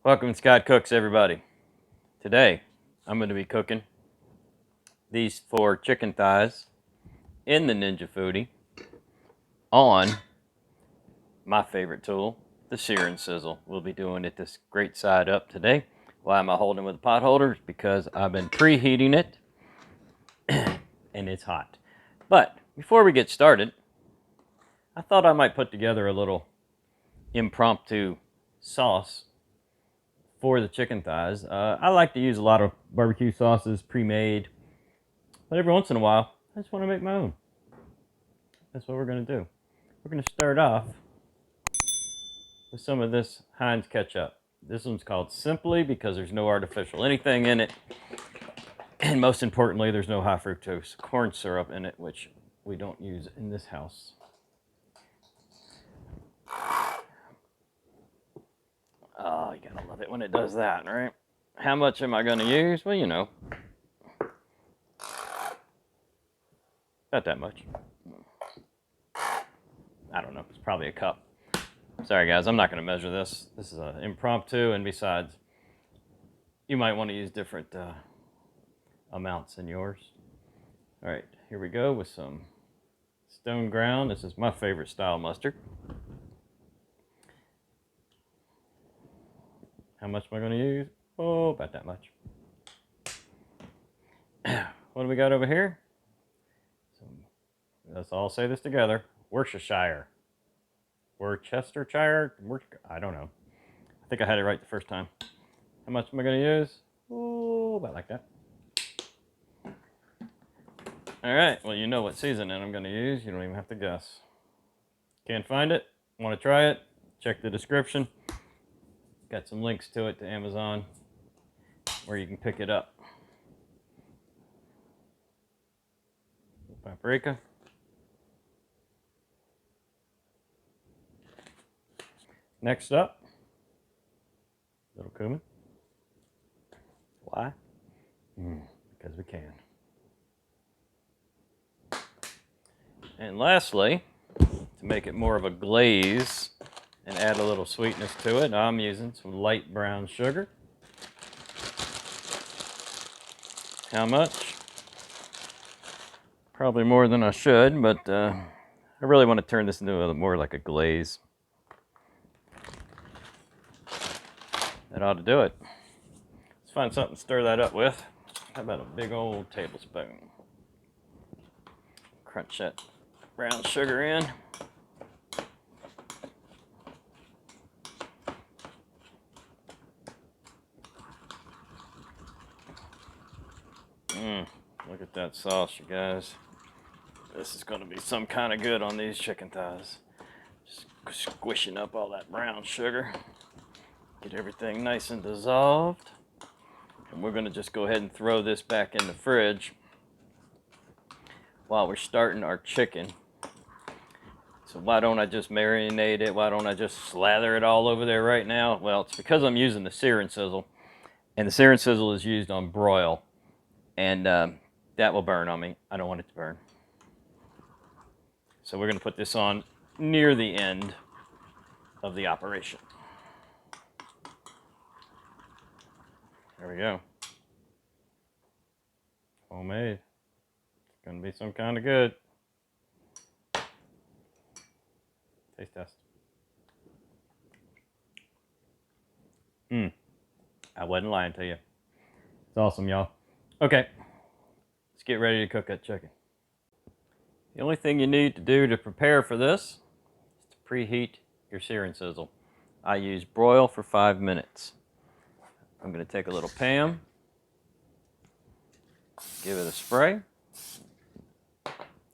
Welcome to Scott Cooks, everybody. Today, I'm going to be cooking these 4 chicken thighs in the Ninja Foodi on my favorite tool, the Sear'NSizzle. We'll be doing it this great side up today. Why am I holding with a pot holder? Because I've been preheating it and it's hot. But before we get started, I thought I might put together a little impromptu sauce for the chicken thighs. I like to use a lot of barbecue sauces pre-made, but every once in a while I just want to make my own. That's what we're going to do. We're going to start off with some of this Heinz ketchup. This one's called Simply because there's no artificial anything in it, and most importantly there's no high fructose corn syrup in it, which we don't use in this house. Oh, you gotta love it when it does that, right? How much am I gonna use? Well, you know, not that much. I don't know, it's probably a cup. Sorry guys, I'm not gonna measure this. This is an impromptu, and besides, you might want to use different amounts in yours. All right, here we go with some stone ground. This is my favorite style mustard. How much am I going to use? Oh, about that much. What do we got over here? Let's all say this together. Worcestershire. Worcestershire? I don't know. I think I had it right the first time. How much am I going to use? Oh, about like that. All right. Well, you know what seasoning I'm going to use. You don't even have to guess. Can't find it? Want to try it? Check the description. Got some links to it to Amazon where you can pick it up. Paprika. Next up, little cumin. Why? Because we can. And lastly, to make it more of a glaze and add a little sweetness to it, I'm using some light brown sugar. How much? Probably more than I should, but I really want to turn this into a more like a glaze. That ought to do it. Let's find something to stir that up with. How about a big old tablespoon? Crunch that brown sugar in. Look at that sauce, you guys. This is going to be some kind of good on these chicken thighs. Just squishing up all that brown sugar. Get everything nice and dissolved. And we're going to just go ahead and throw this back in the fridge while we're starting our chicken. So why don't I just marinate it? Why don't I just slather it all over there right now? Well, it's because I'm using the Sear'NSizzle. And the Sear'NSizzle is used on broil. And that will burn on me. I don't want it to burn. So we're going to put this on near the end of the operation. There we go. Homemade. It's going to be some kind of good. Taste test. I wasn't lying to you. It's awesome, y'all. Okay. Let's get ready to cook that chicken. The only thing you need to do to prepare for this is to preheat your Sear'NSizzle. I use broil for 5 minutes. I'm going to take a little Pam, give it a spray,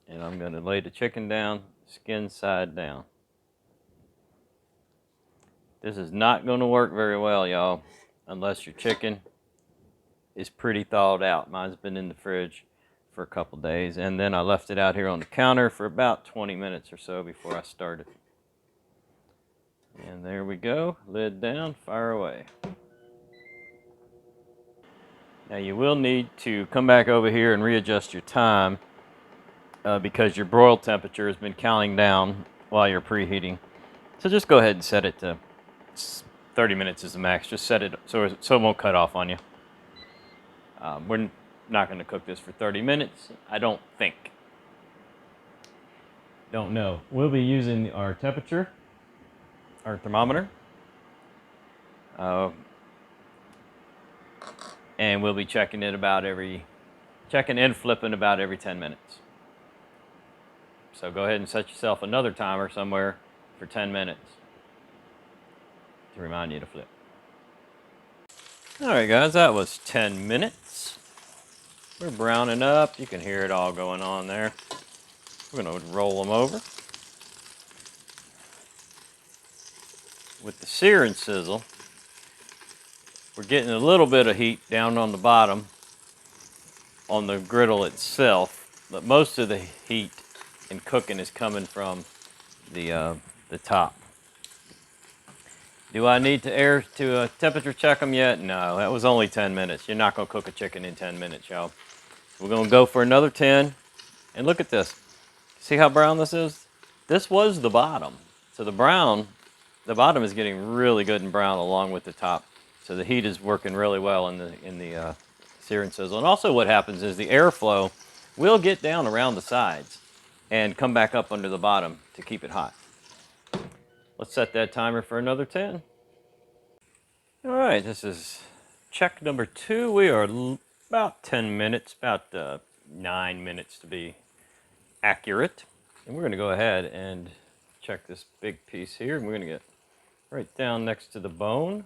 and I'm going to lay the chicken down, skin side down. This is not going to work very well, y'all, unless your chicken is pretty thawed out. Mine's been in the fridge for a couple days, and then I left it out here on the counter for about 20 minutes or so before I started. And there we go, lid down, fire away. Now you will need to come back over here and readjust your time because your broil temperature has been counting down while you're preheating. So just go ahead and set it to 30 minutes is the max. Just set it so it won't cut off on you. We're not going to cook this for 30 minutes, I don't think. Don't know. We'll be using our temperature, our thermometer, and we'll be checking and flipping about every 10 minutes. So go ahead and set yourself another timer somewhere for 10 minutes to remind you to flip. All right, guys, that was 10 minutes. We're browning up. You can hear it all going on there. We're going to roll them over. With the Sear'NSizzle, we're getting a little bit of heat down on the bottom on the griddle itself, but most of the heat and cooking is coming from the top. Do I need to temperature check them yet? No, that was only 10 minutes. You're not going to cook a chicken in 10 minutes, y'all. We're going to go for another 10. And look at this. See how brown this is? This was the bottom. So the bottom is getting really good and brown along with the top. So the heat is working really well in the Sear'NSizzle. And also what happens is the airflow will get down around the sides and come back up under the bottom to keep it hot. Let's set that timer for another 10. All right, this is check number 2. We are about 10 minutes, about 9 minutes to be accurate. And we're going to go ahead and check this big piece here. And we're going to get right down next to the bone.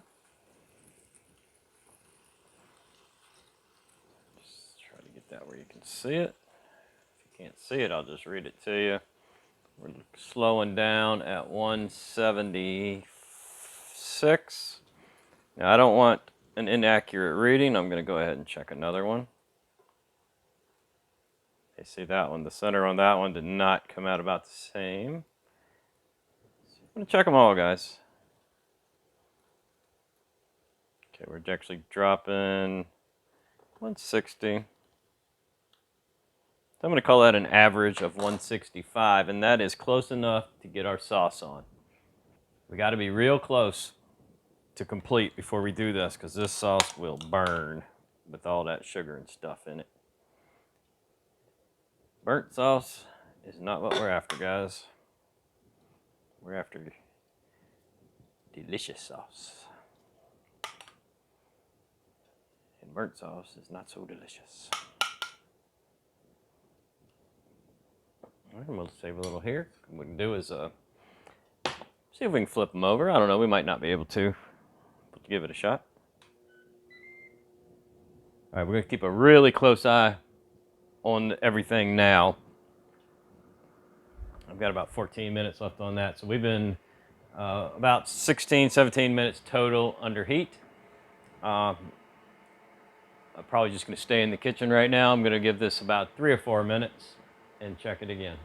Just try to get that where you can see it. If you can't see it, I'll just read it to you. We're slowing down at 176. Now, I don't want an inaccurate reading. I'm going to go ahead and check another one. You see that one? The center on that one did not come out about the same. So I'm going to check them all, guys. Okay, we're actually dropping 160. I'm going to call that an average of 165, and that is close enough to get our sauce on. We got to be real close to complete before we do this, because this sauce will burn with all that sugar and stuff in it. Burnt sauce is not what we're after, guys. We're after delicious sauce. And burnt sauce is not so delicious. All right, we'll save a little here. What we can do is see if we can flip them over. I don't know, we might not be able to, but give it a shot. All right, we're going to keep a really close eye on everything now. I've got about 14 minutes left on that. So we've been about 16, 17 minutes total under heat. I'm probably just going to stay in the kitchen right now. I'm going to give this about 3 or 4 minutes and check it again.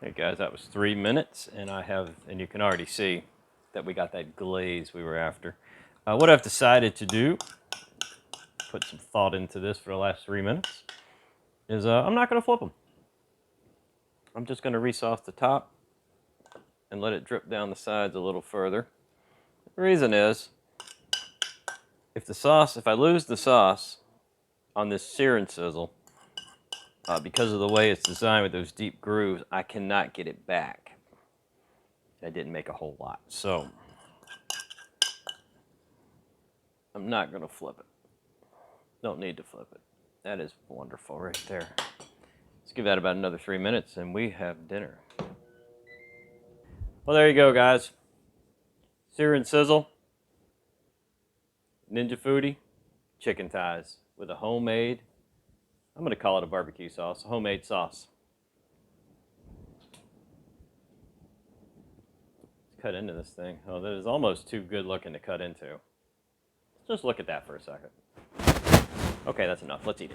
Hey guys, that was 3 minutes, and you can already see that we got that glaze we were after. What I've decided to do, put some thought into this for the last 3 minutes, is I'm not going to flip them. I'm just going to resauce the top and let it drip down the sides a little further. The reason is, if I lose the sauce on this Sear'NSizzle, because of the way it's designed with those deep grooves, I cannot get it back. I didn't make a whole lot, so I'm not going to flip it. Don't need to flip it. That is wonderful right there. Let's give that about another 3 minutes and we have dinner. Well, there you go, guys. Sear'NSizzle, Ninja Foodi, chicken thighs with a homemade, I'm going to call it a barbecue sauce, a homemade sauce. Let's cut into this thing. Oh, that is almost too good looking to cut into. Let's just look at that for a second. Okay, that's enough. Let's eat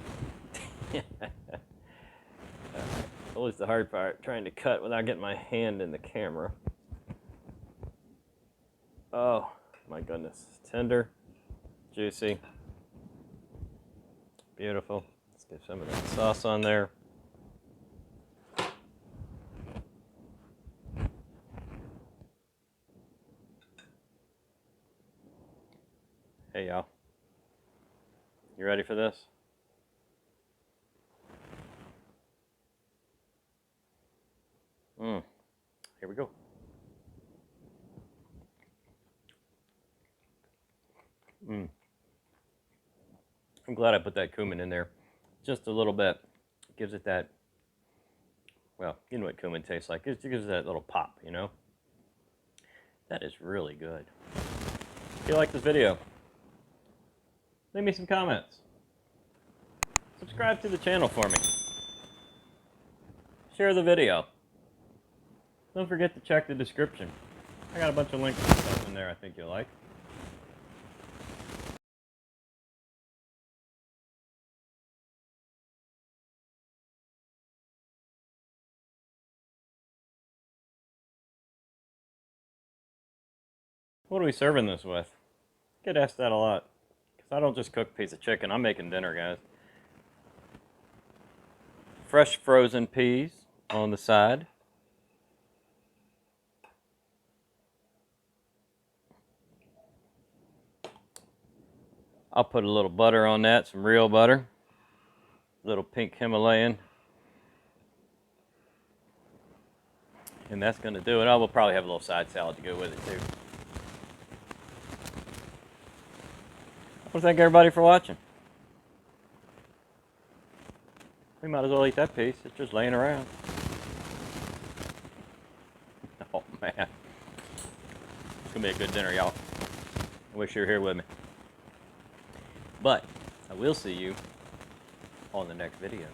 it. Always the hard part, trying to cut without getting my hand in the camera. Oh, my goodness. Tender, juicy, beautiful. Let's get some of that sauce on there. Hey y'all, you ready for this? Here we go. I'm glad I put that cumin in there. Just a little bit. It gives it that, well, you know what cumin tastes like. It gives it that little pop, you know? That is really good. If you like this video, leave me some comments. Subscribe to the channel for me. Share the video. Don't forget to check the description. I got a bunch of links and stuff in there I think you'll like. What are we serving this with? I get asked that a lot. Because I don't just cook a piece of chicken, I'm making dinner, guys. Fresh frozen peas on the side. I'll put a little butter on that, some real butter. A little pink Himalayan. And that's going to do it. I will probably have a little side salad to go with it too. I want to thank everybody for watching. We might as well eat that piece. It's just laying around. Oh man. It's going to be a good dinner, y'all. I wish you were here with me. But I will see you on the next video.